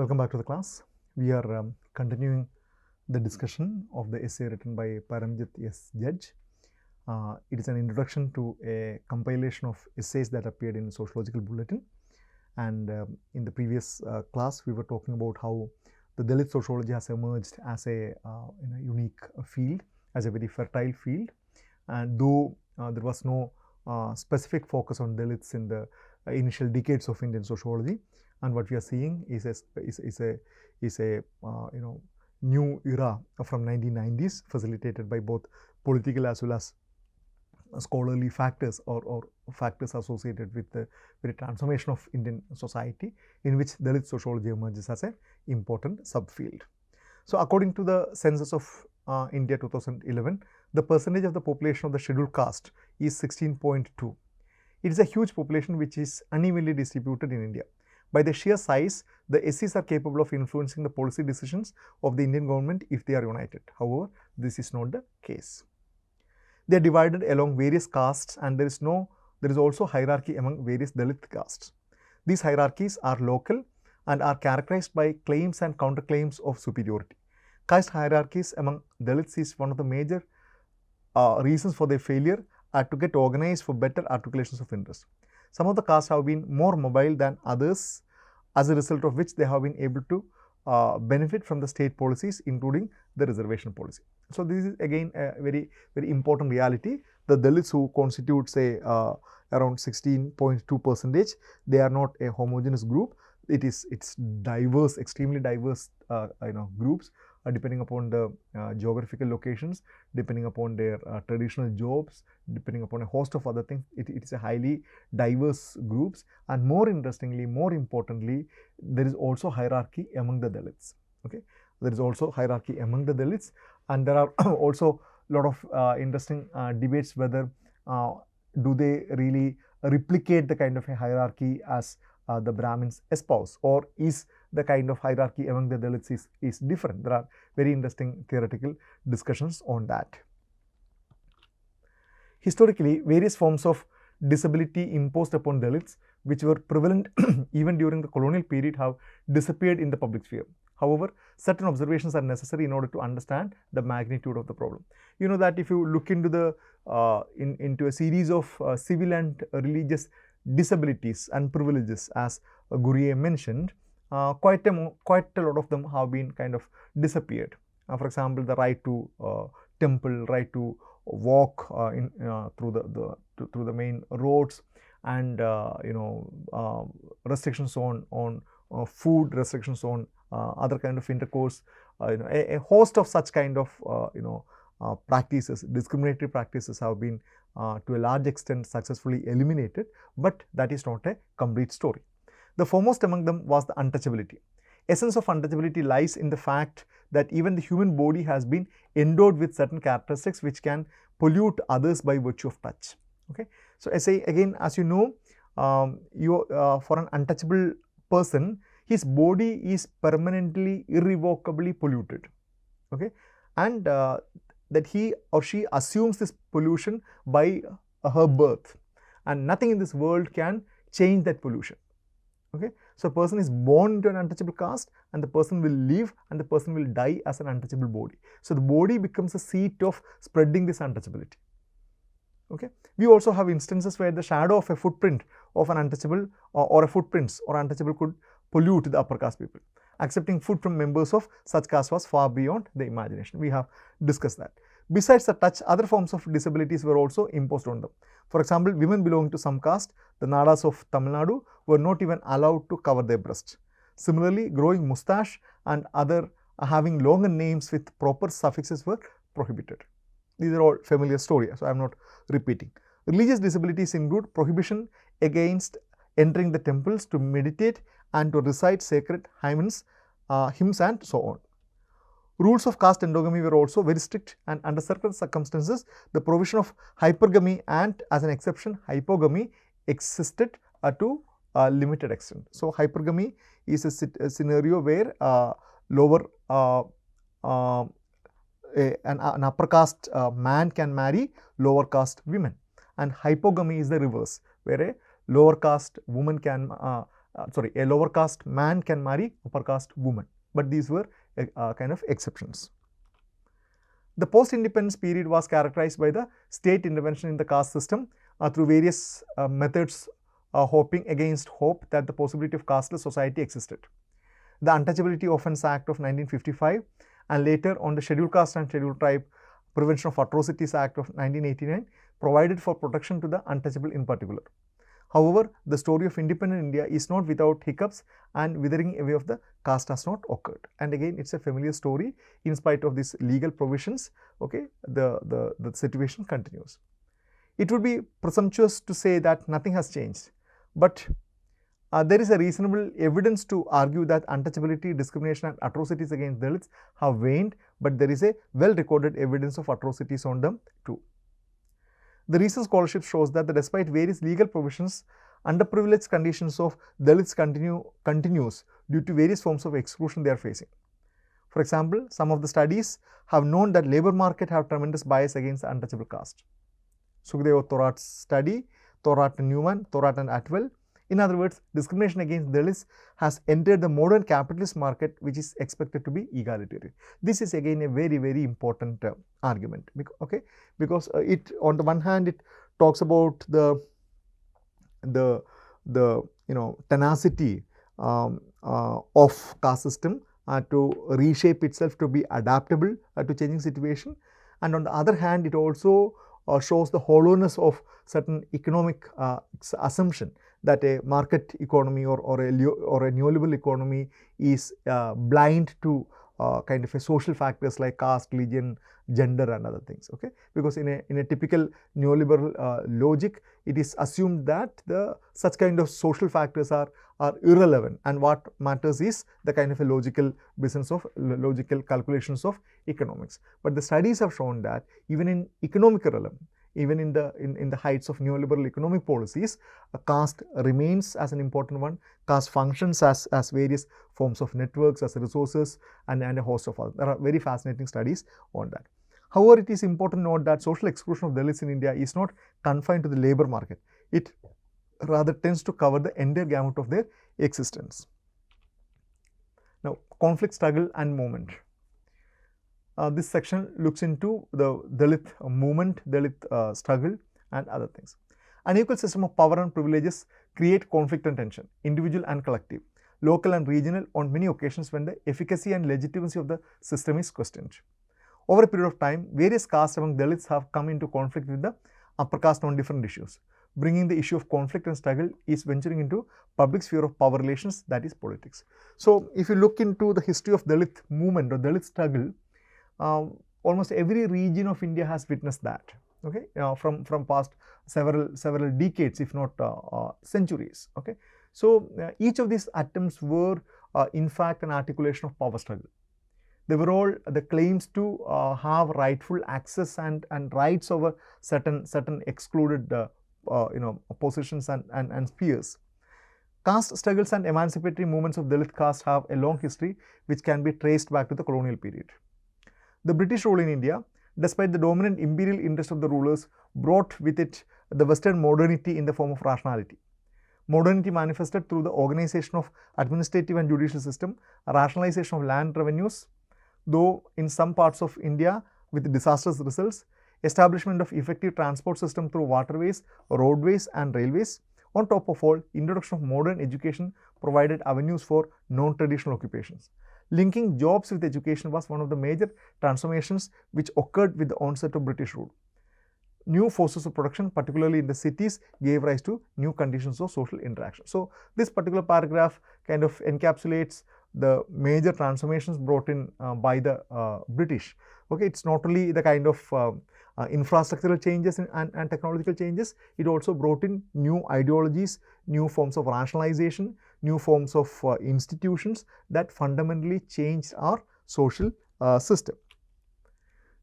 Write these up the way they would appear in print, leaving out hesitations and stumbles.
Welcome back to the class. We are continuing the discussion of the essay written by Paramjit Judge. It is an introduction to a compilation of essays that appeared in Sociological Bulletin. And in the previous class, we were talking about how the Dalit sociology has emerged as a unique field, as a very fertile field. And though there was no specific focus on Dalits in the initial decades of Indian sociology, and what we are seeing is a new era from 1990s, facilitated by both political as well as scholarly factors or factors associated with the very transformation of Indian society, in which Dalit sociology emerges as an important subfield. So according to the census of India 2011, the percentage of the population of the scheduled caste is 16.2. It is a huge population which is unevenly distributed in India. By the sheer size, the SCs are capable of influencing the policy decisions of the Indian government if they are united. However, this is not the case. They are divided along various castes, and there is also hierarchy among various Dalit castes. These hierarchies are local and are characterized by claims and counterclaims of superiority. Caste hierarchies among Dalits is one of the major reasons for their failure to get organized for better articulations of interest. Some of the castes have been more mobile than others, as a result of which they have been able to benefit from the state policies, including the reservation policy. So this is again a very important reality. The Dalits, who constitute say around 16.2%, they are not a homogeneous group. It's diverse, extremely diverse groups, depending upon the geographical locations, depending upon their traditional jobs, depending upon a host of other things. It is a highly diverse groups, and more interestingly, more importantly, there is also hierarchy among the Dalits. Okay, there is also hierarchy among the Dalits, and there are also a lot of interesting debates whether do they really replicate the kind of a hierarchy as the Brahmins espouse, or is the kind of hierarchy among the Dalits is different. There are very interesting theoretical discussions on that. Historically, various forms of disability imposed upon Dalits, which were prevalent even during the colonial period, have disappeared in the public sphere. However, certain observations are necessary in order to understand the magnitude of the problem. You know that if you look into the into a series of civil and religious disabilities and privileges, as Gurrier mentioned, quite a lot of them have been kind of disappeared. For example, the right to temple, right to walk through the main roads, and restrictions on food, restrictions on other kind of intercourse, a host of such kind of practices, discriminatory practices, have been to a large extent successfully eliminated, but that is not a complete story. The foremost among them was the untouchability. Essence of untouchability lies in the fact that even the human body has been endowed with certain characteristics which can pollute others by virtue of touch. Okay, so as you know, for an untouchable person, his body is permanently, irrevocably polluted. Okay, and that he or she assumes this pollution by her birth, and nothing in this world can change that pollution. Okay, so a person is born into an untouchable caste, and the person will live and the person will die as an untouchable body. So the body becomes a seat of spreading this untouchability. Okay, we also have instances where the shadow of a footprint of an untouchable or a footprints or untouchable could pollute the upper caste people. Accepting food from members of such caste was far beyond the imagination. We have discussed that. Besides the touch, other forms of disabilities were also imposed on them. For example, women belonging to some caste, the Nadas of Tamil Nadu, were not even allowed to cover their breast. Similarly, growing moustache and other having longer names with proper suffixes were prohibited. These are all familiar stories, so I am not repeating. Religious disabilities include prohibition against entering the temples to meditate and to recite sacred hymns and so on. Rules of caste endogamy were also very strict, and under certain circumstances, the provision of hypergamy and, as an exception, hypogamy existed to a limited extent. So hypergamy is a scenario where an upper caste man can marry lower caste women, and hypogamy is the reverse, where a lower caste woman can a lower caste man can marry upper caste woman, but these were kind of exceptions. The post-independence period was characterized by the state intervention in the caste system through various methods, hoping against hope that the possibility of casteless society existed. The Untouchability Offence Act of 1955 and later on the Scheduled Caste and Scheduled Tribe Prevention of Atrocities Act of 1989 provided for protection to the untouchable in particular. However, the story of independent India is not without hiccups, and withering away of the caste has not occurred. And again, it's a familiar story. In spite of these legal provisions, okay, the situation continues. It would be presumptuous to say that nothing has changed, but there is a reasonable evidence to argue that untouchability, discrimination and atrocities against Dalits have waned, but there is a well-recorded evidence of atrocities on them too. The recent scholarship shows that despite various legal provisions, underprivileged conditions of Dalits continues due to various forms of exclusion they are facing. For example, some of the studies have known that labor market have tremendous bias against the untouchable caste. Sukhdeo Thorat's study, Thorat and Newman, Thorat and Atwell. In other words, discrimination against Dalits has entered the modern capitalist market, which is expected to be egalitarian. This is again a very, very important argument, okay, because it, on the one hand, it talks about the tenacity of caste system to reshape itself to be adaptable to changing situation, and on the other hand, it also shows the hollowness of certain economic assumption that a market economy or a neoliberal economy is blind to kind of a social factors like caste, religion, gender and other things, okay, because in a typical neoliberal logic, it is assumed that such kind of social factors are irrelevant, and what matters is the kind of a logical business of logical calculations of economics. But the studies have shown that even in economic realm, even in the heights of neoliberal economic policies, caste remains as an important one. Caste functions as various forms of networks, as resources, and a host of others. There are very fascinating studies on that. However, it is important to note that social exclusion of Dalits in India is not confined to the labor market. It rather tends to cover the entire gamut of their existence. Now, conflict, struggle and movement. This section looks into the Dalit movement, Dalit struggle and other things. Unequal system of power and privileges create conflict and tension, individual and collective, local and regional, on many occasions when the efficacy and legitimacy of the system is questioned. Over a period of time, various castes among Dalits have come into conflict with the upper caste on different issues. Bringing the issue of conflict and struggle is venturing into public sphere of power relations, that is politics. So, if you look into the history of Dalit movement or Dalit struggle, almost every region of India has witnessed that, okay, from past several decades, if not centuries, okay. So, each of these attempts were in fact an articulation of power struggle. They were all the claims to have rightful access and rights over certain excluded positions and spheres. Caste struggles and emancipatory movements of Dalit caste have a long history which can be traced back to the colonial period. The British rule in India, despite the dominant imperial interest of the rulers, brought with it the Western modernity in the form of rationality. Modernity manifested through the organization of administrative and judicial system, rationalization of land revenues, though in some parts of India with disastrous results, establishment of effective transport system through waterways, roadways and railways. On top of all, introduction of modern education provided avenues for non-traditional occupations. Linking jobs with education was one of the major transformations which occurred with the onset of British rule. New forces of production, particularly in the cities, gave rise to new conditions of social interaction. So, this particular paragraph kind of encapsulates the major transformations brought in by the British. Okay, it's not only the kind of infrastructural changes and technological changes, it also brought in new ideologies, new forms of rationalization, new forms of institutions that fundamentally changed our social system.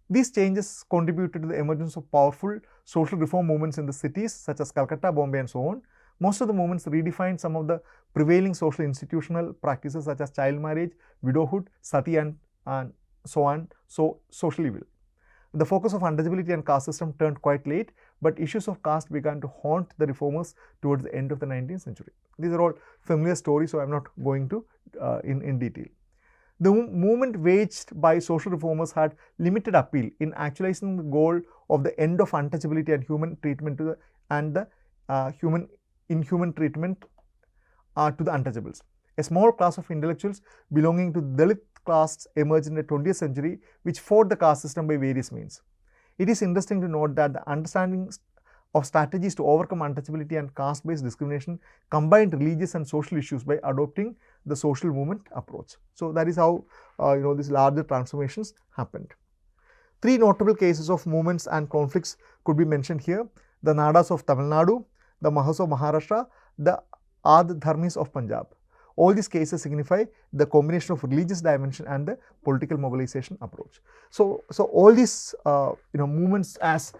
These changes contributed to the emergence of powerful social reform movements in the cities such as Calcutta, Bombay and so on. Most of the movements redefined some of the prevailing social institutional practices such as child marriage, widowhood, sati and so on, so social evil. The focus of untouchability and caste system turned quite late, but issues of caste began to haunt the reformers towards the end of the 19th century. These are all familiar stories, so I am not going to in detail. The movement waged by social reformers had limited appeal in actualizing the goal of the end of untouchability and human treatment to the inhuman treatment to the untouchables. A small class of intellectuals belonging to the Dalit castes emerged in the 20th century, which fought the caste system by various means. It is interesting to note that the understanding of strategies to overcome untouchability and caste-based discrimination combined religious and social issues by adopting the social movement approach. So that is how these larger transformations happened. Three notable cases of movements and conflicts could be mentioned here: the Nadas of Tamil Nadu, the Mahas of Maharashtra, the Adh Dharmis of Punjab. All these cases signify the combination of religious dimension and the political mobilization approach. So all these movements, as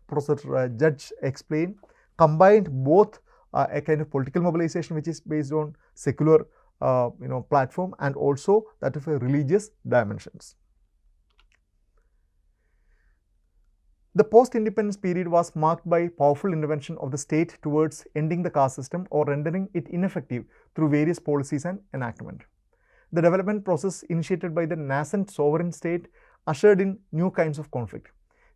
Professor Judge explained, combined both a kind of political mobilization which is based on secular platform and also that of a religious dimensions. The post-independence period was marked by powerful intervention of the state towards ending the caste system or rendering it ineffective through various policies and enactment. The development process initiated by the nascent sovereign state ushered in new kinds of conflict.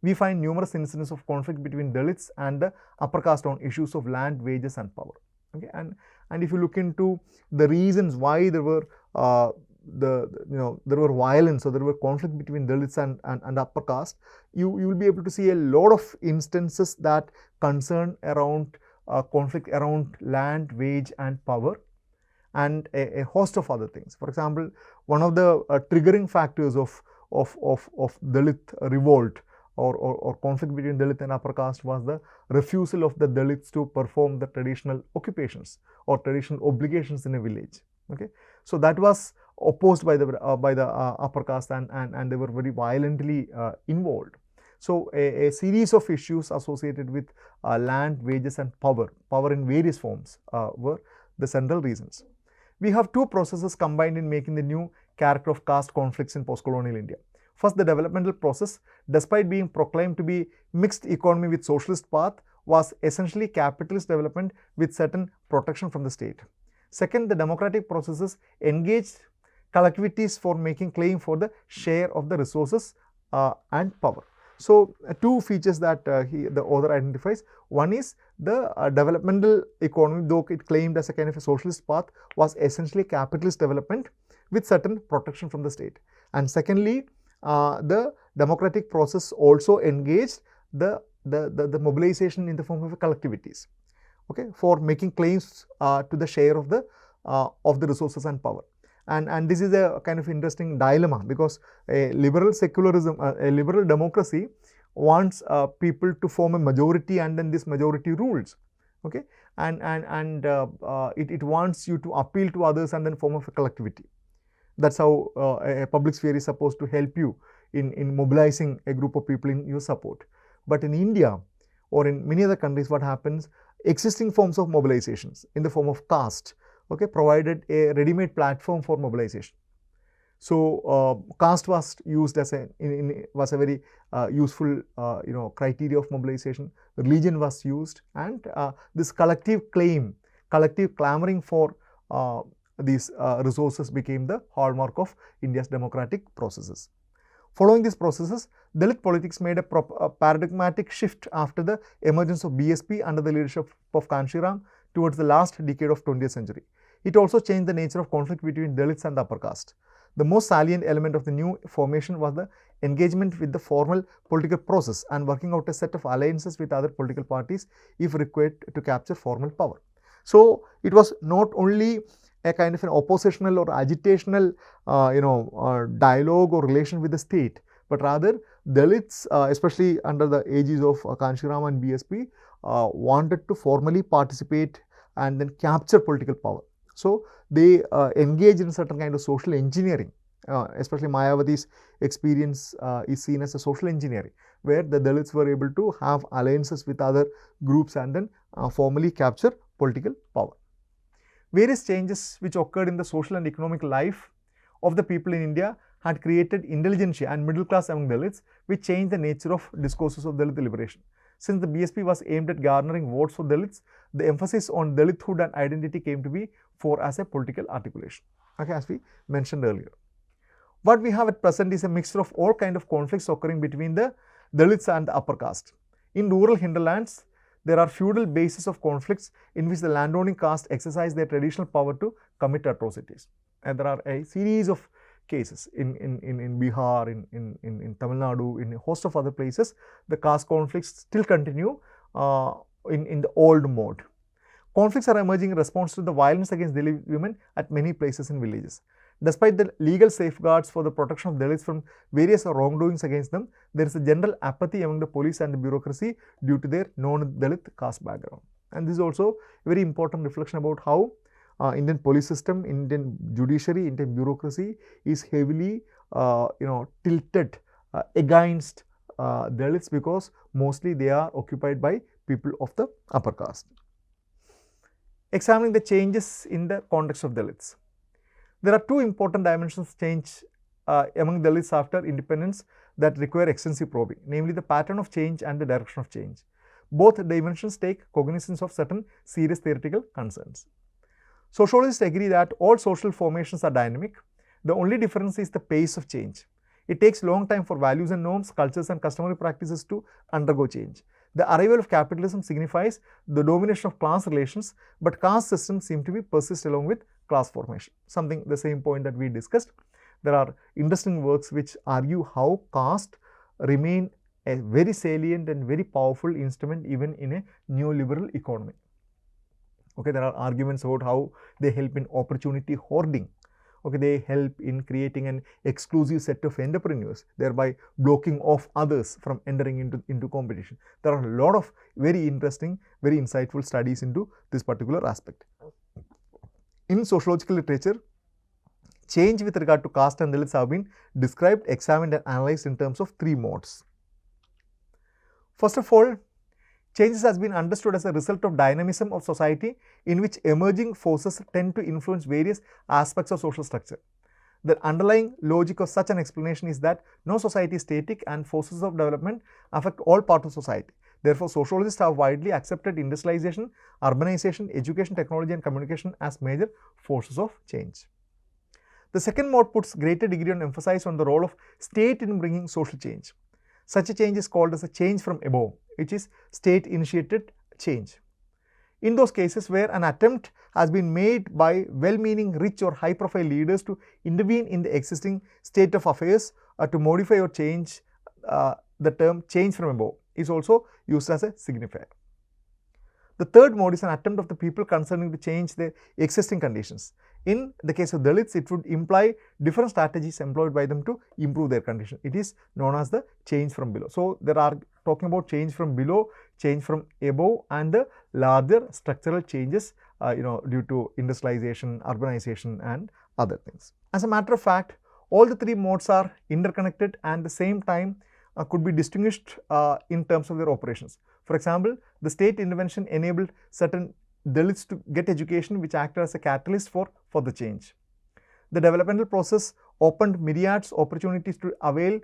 We find numerous incidents of conflict between Dalits and the upper caste on issues of land, wages and power. Okay, and if you look into the reasons why there were there were violence or there were conflict between Dalits and upper caste, you will be able to see a lot of instances that concern around conflict around land, wage and power, and a host of other things. For example, one of the triggering factors of Dalit revolt or conflict between Dalit and upper caste was the refusal of the Dalits to perform the traditional occupations or traditional obligations in a village. Okay, so that was opposed by the upper caste and they were very violently involved. So a series of issues associated with land, wages and power in various forms were the central reasons. We have two processes combined in making the new character of caste conflicts in post-colonial India. First, the developmental process, despite being proclaimed to be mixed economy with socialist path, was essentially capitalist development with certain protection from the state. Second, the democratic processes engaged collectivities for making claim for the share of the resources and power. So, two features that the author identifies. One is the developmental economy, though it claimed as a kind of a socialist path, was essentially capitalist development with certain protection from the state. And secondly, the democratic process also engaged the mobilization in the form of collectivities, okay, for making claims to the share of the resources and power. And this is a kind of interesting dilemma, because a liberal secularism, a liberal democracy wants people to form a majority and then this majority rules, okay, and it wants you to appeal to others and then form of a collectivity. That's how a public sphere is supposed to help you in mobilizing a group of people in your support. But in India or in many other countries, what happens, existing forms of mobilizations in the form of caste, okay, provided a ready-made platform for mobilization. So caste was used as a very useful criteria of mobilization. Religion was used, and this collective clamoring for these resources became the hallmark of India's democratic processes. Following these processes, Dalit politics made a paradigmatic shift after the emergence of BSP under the leadership of Kanshiram towards the last decade of 20th century. It also changed the nature of conflict between Dalits and the upper caste. The most salient element of the new formation was the engagement with the formal political process and working out a set of alliances with other political parties if required to capture formal power. So it was not only a kind of an oppositional or agitational dialogue or relation with the state, but rather Dalits, especially under the aegis of Kanshiram and BSP, wanted to formally participate and then capture political power. So they engage in certain kind of social engineering, especially Mayawati's experience is seen as a social engineering, where the Dalits were able to have alliances with other groups and then formally capture political power. Various changes which occurred in the social and economic life of the people in India had created intelligentsia and middle class among Dalits, which changed the nature of discourses of Dalit liberation. Since the BSP was aimed at garnering votes for Dalits, the emphasis on Dalithood and identity came to be for as a political articulation, okay, as we mentioned earlier. What we have at present is a mixture of all kinds of conflicts occurring between the Dalits and the upper caste. In rural hinterlands, there are feudal bases of conflicts in which the landowning caste exercise their traditional power to commit atrocities. And there are a series of cases in Bihar, in Tamil Nadu, in a host of other places. The caste conflicts still continue in the old mode. Conflicts are emerging in response to the violence against Dalit women at many places and villages. Despite the legal safeguards for the protection of Dalits from various wrongdoings against them, there is a general apathy among the police and the bureaucracy due to their non-Dalit caste background. And this is also a very important reflection about how Indian police system, Indian judiciary, Indian bureaucracy is heavily tilted against Dalits, because mostly they are occupied by people of the upper caste. Examining the changes in the context of Dalits. There are two important dimensions of change among Dalits after independence that require extensive probing, namely the pattern of change and the direction of change. Both dimensions take cognizance of certain serious theoretical concerns. Sociologists agree that all social formations are dynamic. The only difference is the pace of change. It takes a long time for values and norms, cultures and customary practices to undergo change. The arrival of capitalism signifies the domination of class relations, but caste systems seem to be persist along with class formation. Something, the same point that we discussed. There are interesting works which argue how caste remain a very salient and very powerful instrument even in a neoliberal economy. Okay, there are arguments about how they help in opportunity hoarding. Okay, they help in creating an exclusive set of entrepreneurs, thereby blocking off others from entering into competition. There are a lot of very interesting, very insightful studies into this particular aspect. In sociological literature, change with regard to caste and Dalits have been described, examined and analyzed in terms of three modes. First of all, changes has been understood as a result of dynamism of society in which emerging forces tend to influence various aspects of social structure. The underlying logic of such an explanation is that no society is static and forces of development affect all parts of society. Therefore, sociologists have widely accepted industrialization, urbanization, education, technology and communication as major forces of change. The second mode puts greater degree of emphasis on the role of state in bringing social change. Such a change is called as a change from above, which is state-initiated change. In those cases where an attempt has been made by well-meaning, rich or high-profile leaders to intervene in the existing state of affairs to modify or change, the term change from above is also used as a signifier. The third mode is an attempt of the people concerning to change their existing conditions. In the case of Dalits, it would imply different strategies employed by them to improve their condition. It is known as the change from below. So, there are talking about change from below, change from above and the larger structural changes due to industrialization, urbanization and other things. As a matter of fact, all the three modes are interconnected and at the same time could be distinguished in terms of their operations. For example, the state intervention enabled certain Dalits to get education which acted as a catalyst for the change. The developmental process opened myriads opportunities to avail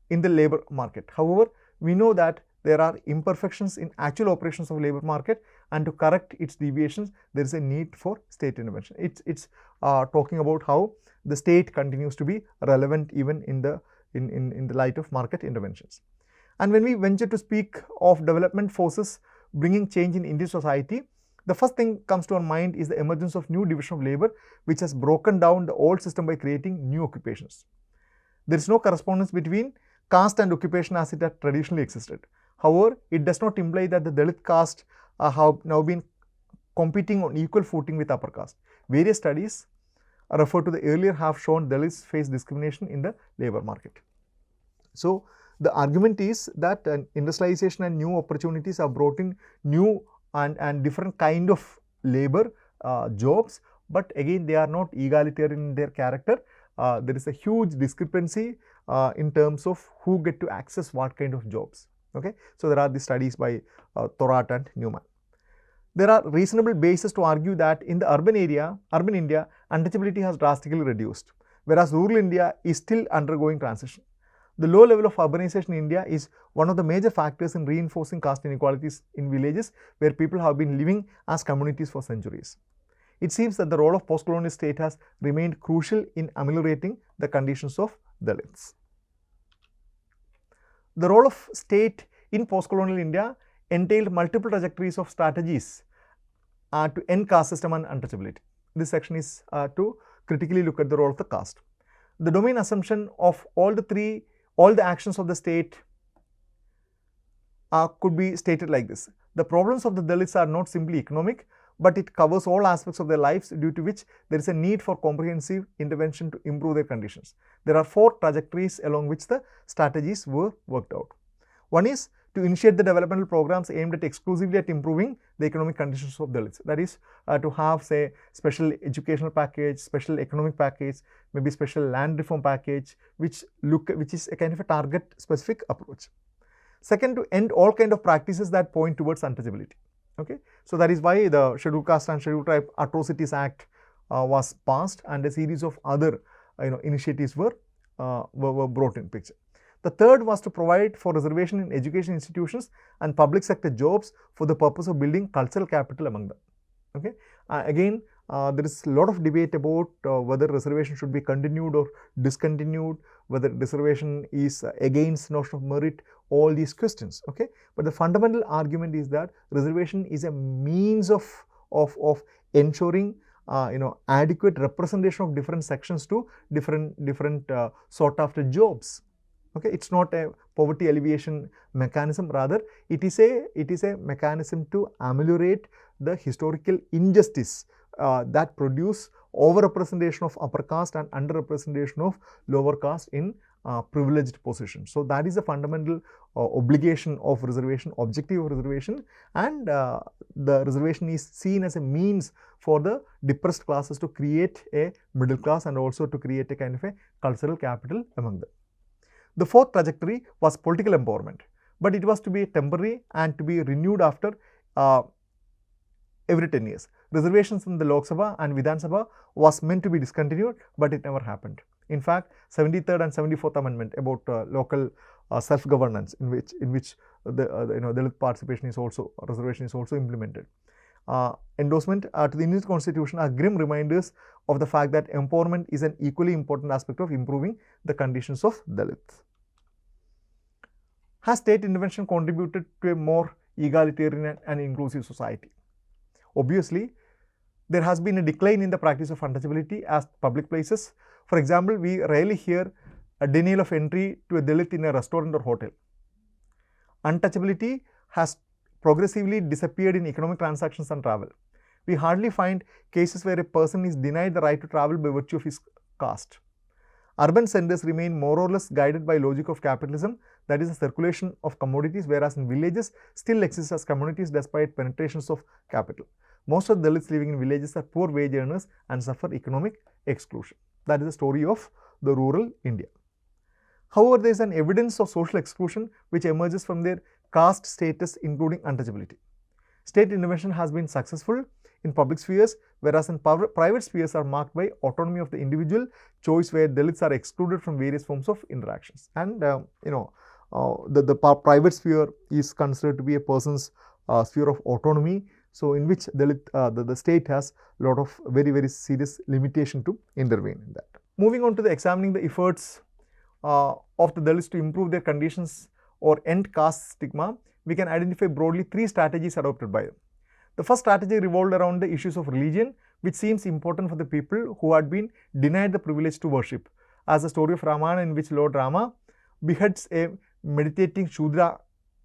in the labor market. However, we know that there are imperfections in actual operations of labor market, and to correct its deviations, there is a need for state intervention. It's talking about how the state continues to be relevant even in the light of market interventions. And when we venture to speak of development forces bringing change in Indian society, the first thing comes to our mind is the emergence of new division of labor, which has broken down the old system by creating new occupations. There is no correspondence between caste and occupation as it had traditionally existed. However, it does not imply that the Dalit caste have now been competing on equal footing with upper caste. Various studies referred to the earlier have shown Dalits face discrimination in the labor market. So, the argument is that industrialization and new opportunities have brought in new and different kind of labor jobs, but again they are not egalitarian in their character. There is a huge discrepancy in terms of who get to access what kind of jobs. Okay, so there are the studies by Thorat and Newman. There are reasonable bases to argue that in the urban India, untouchability has drastically reduced. whereas rural India is still undergoing transition. The low level of urbanization in India is one of the major factors in reinforcing caste inequalities in villages where people have been living as communities for centuries. It seems that the role of post-colonial state has remained crucial in ameliorating the conditions of Dalits. The role of state in post-colonial India entailed multiple trajectories of strategies to end caste system and untouchability. This section is to critically look at the role of the caste. The domain assumption of all the actions of the state could be stated like this. The problems of the Dalits are not simply economic, but it covers all aspects of their lives, due to which there is a need for comprehensive intervention to improve their conditions. There are 4 trajectories along which the strategies were worked out. One is to initiate the developmental programs aimed at exclusively at improving the economic conditions of Dalits. That is, to have, say, special educational package, special economic package, maybe special land reform package, which is a kind of a target specific approach. Second, to end all kind of practices that point towards untouchability. Okay, so that is why the Scheduled Caste and Scheduled Tribe Atrocities Act was passed, and a series of other initiatives were brought in picture. The third was to provide for reservation in education institutions and public sector jobs for the purpose of building cultural capital among them. Okay, again, there is a lot of debate about whether reservation should be continued or discontinued, whether reservation is against notion of merit, all these questions. Okay, but the fundamental argument is that reservation is a means of ensuring adequate representation of different sections to different sought after jobs. Okay, it's not a poverty alleviation mechanism, rather it is a mechanism to ameliorate the historical injustice that produce overrepresentation of upper caste and underrepresentation of lower caste in privileged positions. So that is a fundamental obligation of reservation, objective of reservation, and the reservation is seen as a means for the depressed classes to create a middle class and also to create a kind of a cultural capital among them. The fourth trajectory was political empowerment, but it was to be temporary and to be renewed after every 10 years. Reservations in the Lok Sabha and Vidhan Sabha was meant to be discontinued, but it never happened. In fact, 73rd and 74th Amendment about local self-governance, in which the Dalit participation is also, reservation is also implemented. Endorsement to the Indian Constitution are grim reminders of the fact that empowerment is an equally important aspect of improving the conditions of Dalits. Has state intervention contributed to a more egalitarian and inclusive society? Obviously, there has been a decline in the practice of untouchability as public places. For example, we rarely hear a denial of entry to a Dalit in a restaurant or hotel. Untouchability has progressively disappeared in economic transactions and travel. We hardly find cases where a person is denied the right to travel by virtue of his caste. Urban centers remain more or less guided by logic of capitalism, that is the circulation of commodities, whereas in villages still exist as communities despite penetrations of capital. Most of the Dalits living in villages are poor wage earners and suffer economic exclusion. That is the story of the rural India. However, there is an evidence of social exclusion which emerges from their caste status, including untouchability. State intervention has been successful in public spheres, whereas in private spheres are marked by autonomy of the individual, choice where Dalits are excluded from various forms of interactions. And the private sphere is considered to be a person's sphere of autonomy, so in which the state has a lot of very serious limitation to intervene in that. Moving on to examining the efforts of the Dalits to improve their conditions or end caste stigma, we can identify broadly 3 strategies adopted by them. The first strategy revolved around the issues of religion, which seems important for the people who had been denied the privilege to worship, as the story of Ramayana, in which Lord Rama beheads a meditating Shudra,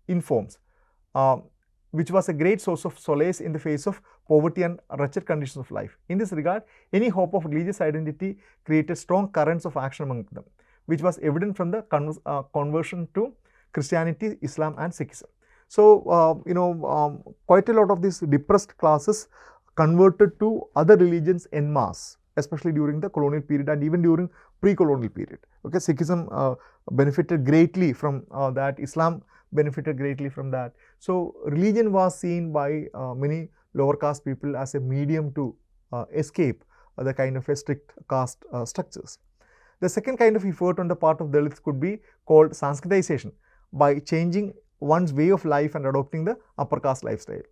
informs, which was a great source of solace in the face of poverty and wretched conditions of life. In this regard, any hope of religious identity created strong currents of action among them, which was evident from the conversion to Christianity, Islam and Sikhism. So, quite a lot of these depressed classes converted to other religions en masse, especially during the colonial period and even during pre-colonial period. Okay, Sikhism benefited greatly from that, Islam benefited greatly from that. So, religion was seen by many lower caste people as a medium to escape the kind of a strict caste structures. The second kind of effort on the part of Dalits could be called Sanskritization, by changing one's way of life and adopting the upper caste lifestyle.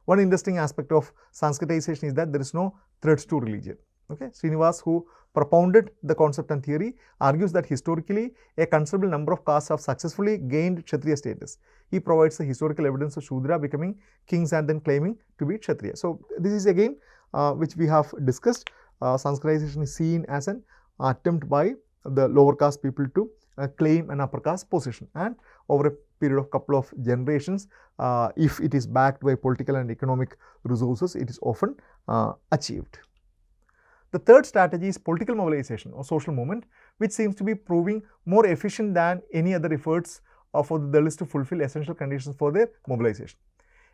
One interesting aspect of Sanskritization is that there is no threats to religion. Okay, Srinivas, who propounded the concept and theory, argues that historically a considerable number of castes have successfully gained Kshatriya status. He provides the historical evidence of Shudra becoming kings and then claiming to be Kshatriya. So this is again which we have discussed. Sanskritization is seen as an attempt by the lower caste people to claim an upper caste position, and over a period of couple of generations, if it is backed by political and economic resources, it is often achieved. The third strategy is political mobilization or social movement, which seems to be proving more efficient than any other efforts for the Dalits to fulfill essential conditions for their mobilization.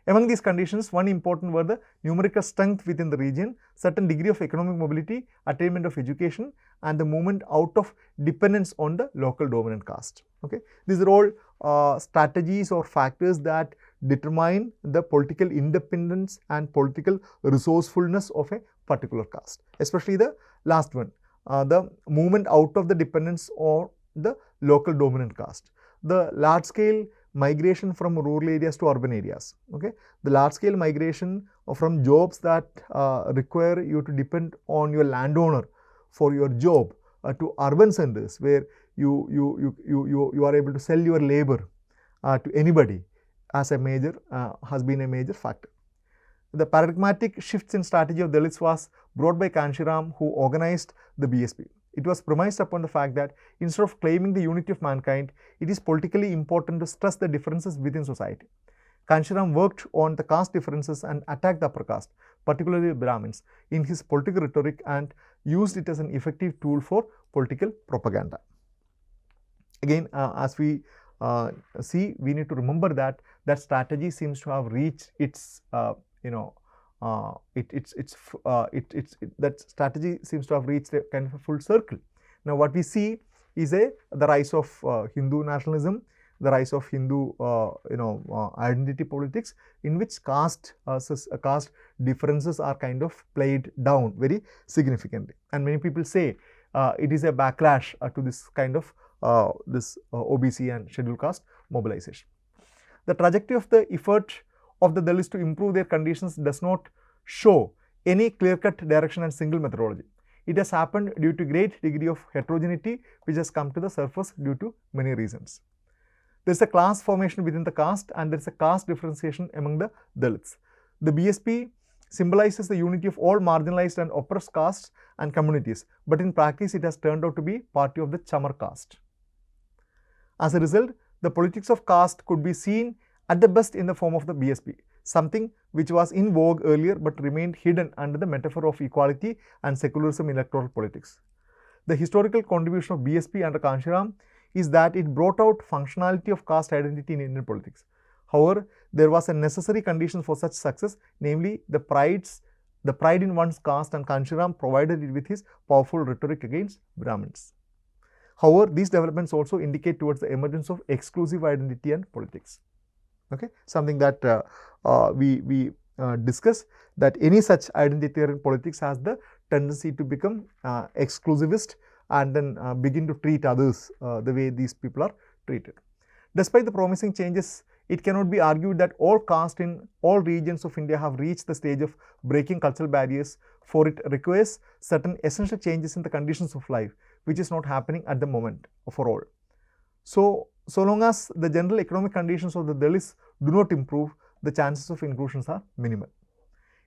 Among these conditions, one important were the numerical strength within the region, certain degree of economic mobility, attainment of education, and the movement out of dependence on the local dominant caste. Okay, these are all strategies or factors that determine the political independence and political resourcefulness of a particular caste, especially the last one, the movement out of the dependence on the local dominant caste. The large scale migration from rural areas to urban areas. Okay, the large scale migration from jobs that require you to depend on your landowner for your job to urban centers where you are able to sell your labor to anybody as a major has been a major factor. The paradigmatic shifts in strategy of Dalits was brought by Kanshiram, who organized the BSP. It was premised upon the fact that instead of claiming the unity of mankind, it is politically important to stress the differences within society. Kanshiram worked on the caste differences and attacked the upper caste, particularly Brahmins, in his political rhetoric and used it as an effective tool for political propaganda. Again, as we see, we need to remember that that strategy seems to have reached its that strategy seems to have reached a kind of a full circle. Now, what we see is the rise of Hindu nationalism, the rise of Hindu identity politics, in which caste differences are kind of played down very significantly, and many people say it is a backlash to this kind of this OBC and scheduled caste mobilization. The trajectory of the effort of the Dalits to improve their conditions does not show any clear-cut direction and single methodology. It has happened due to great degree of heterogeneity, which has come to the surface due to many reasons. There is a class formation within the caste, and there is a caste differentiation among the Dalits. The BSP symbolizes the unity of all marginalized and oppressed castes and communities, but in practice it has turned out to be party of the Chamar caste. As a result, the politics of caste could be seen at the best in the form of the BSP, something which was in vogue earlier but remained hidden under the metaphor of equality and secularism in electoral politics. The historical contribution of BSP under Kanshiram is that it brought out functionality of caste identity in Indian politics. However, there was a necessary condition for such success, namely the pride in one's caste, and Kanshiram provided it with his powerful rhetoric against Brahmins. However, these developments also indicate towards the emergence of exclusive identity and politics. Okay, something that we discuss, that any such identitarian politics has the tendency to become exclusivist and then begin to treat others the way these people are treated. Despite the promising changes, it cannot be argued that all castes in all regions of India have reached the stage of breaking cultural barriers, for it requires certain essential changes in the conditions of life, which is not happening at the moment for all. So long as the general economic conditions of the Dalits do not improve, the chances of inclusions are minimal.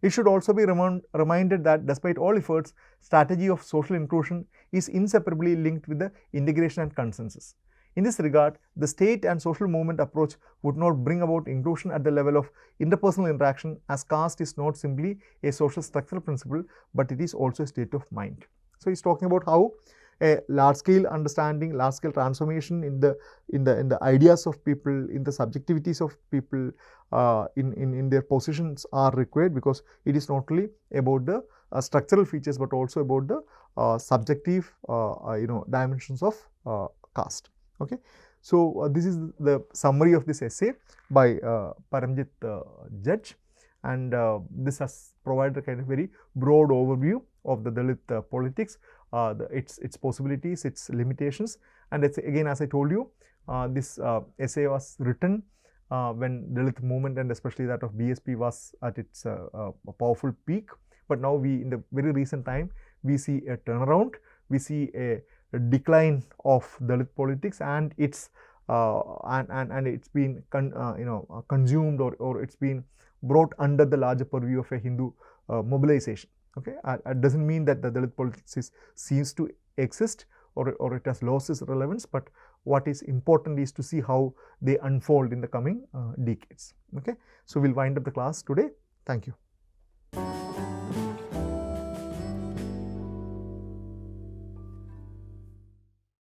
It should also be reminded that despite all efforts, strategy of social inclusion is inseparably linked with the integration and consensus. In this regard, the state and social movement approach would not bring about inclusion at the level of interpersonal interaction, as caste is not simply a social structural principle, but it is also a state of mind. So he's talking about how a large-scale understanding, large-scale transformation in the ideas of people, in the subjectivities of people, in their positions are required, because it is not only about the structural features but also about the subjective dimensions of caste. Okay, so this is the summary of this essay by Paramjit Judge, and this has provided a kind of very broad overview of the Dalit politics. its possibilities, its limitations. And it's, again, as I told you, this essay was written when Dalit movement, and especially that of BSP, was at its powerful peak. But now in the very recent time, we see a turnaround. We see a decline of Dalit politics, and it's it's been consumed, or it's been brought under the larger purview of a Hindu mobilization. Okay, it doesn't mean that the Dalit politics cease to exist, or it has lost its relevance, but what is important is to see how they unfold in the coming decades. Okay, so we'll wind up the class today. Thank you.